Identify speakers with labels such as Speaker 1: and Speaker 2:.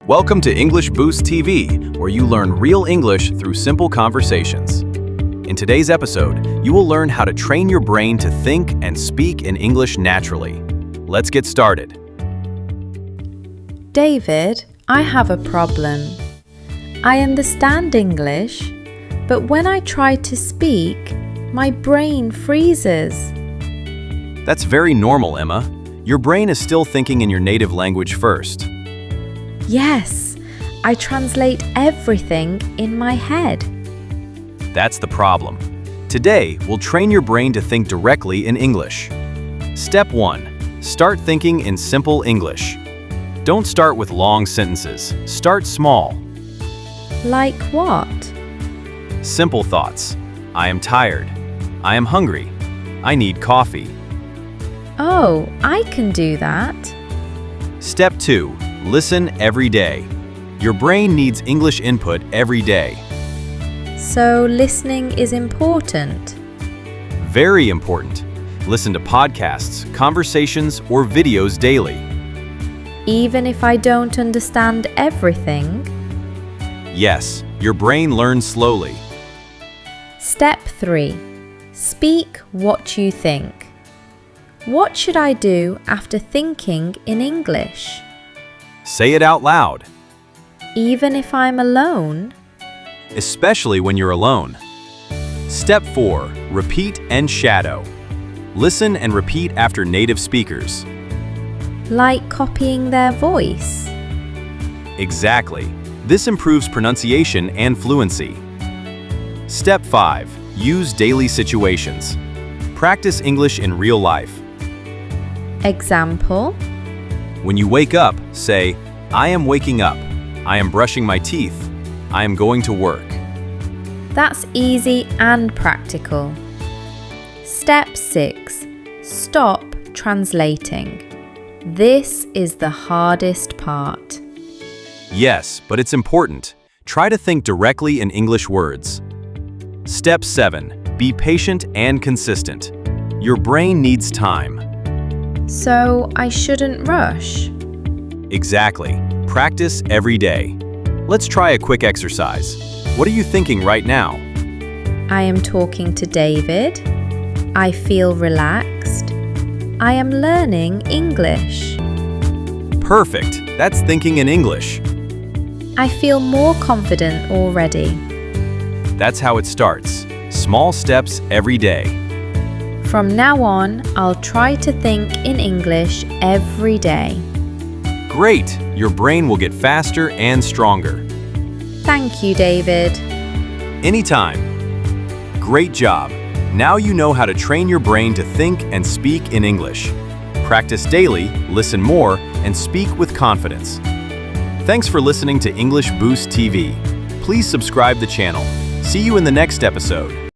Speaker 1: Welcome to English Boost TV, where you learn real English through simple conversations. In today's episode, you will learn how to train your brain to think and speak in English naturally. Let's get started.
Speaker 2: David, I have a problem. I understand English, but when I try to speak, my brain freezes.
Speaker 1: That's very normal, Emma. Your brain is still thinking in your native language first.
Speaker 2: Yes, I translate everything in my head.
Speaker 1: That's the problem. Today, we'll train your brain to think directly in English. Step 1. Start thinking in simple English. Don't start with long sentences. Start small.
Speaker 2: Like what?
Speaker 1: Simple thoughts. I am tired. I am hungry. I need coffee.
Speaker 2: Oh, I can do that.
Speaker 1: Step 2. Listen every day. Your brain needs English input every day.
Speaker 2: So listening is important.
Speaker 1: Very important. Listen to podcasts, conversations, or videos daily.
Speaker 2: Even if I don't understand everything.
Speaker 1: Yes, your brain learns slowly.
Speaker 2: Step 3. Speak what you think. What should I do after thinking in English?
Speaker 1: Say it out loud,
Speaker 2: Even if I'm alone?
Speaker 1: especially when you're alone. Step 4. Repeat and shadow. Listen and repeat after native speakers.
Speaker 2: Like copying their voice?
Speaker 1: Exactly. This improves pronunciation and fluency. Step 5. Use daily situations. Practice English in real life.
Speaker 2: Example?
Speaker 1: When you wake up, say, I am waking up. I am brushing my teeth. I am going to work.
Speaker 2: That's easy and practical. Step 6. Stop translating. This is the hardest part.
Speaker 1: Yes, but it's important. Try to think directly in English words. Step 7. Be patient and consistent. Your brain needs time.
Speaker 2: So I shouldn't rush.
Speaker 1: Exactly. Practice every day. Let's try a quick exercise. What are you thinking right now?
Speaker 2: I am talking to David. I feel relaxed. I am learning English.
Speaker 1: Perfect. That's thinking in English.
Speaker 2: I feel more confident already.
Speaker 1: That's how it starts. Small steps every day.
Speaker 2: From now on, I'll try to think in English every day.
Speaker 1: Great! Your brain will get faster and stronger.
Speaker 2: Thank you, David.
Speaker 1: Anytime. Great job. Now you know how to train your brain to think and speak in English. Practice daily, listen more, and speak with confidence. Thanks for listening to English Boost TV. Please subscribe the channel. See you in the next episode.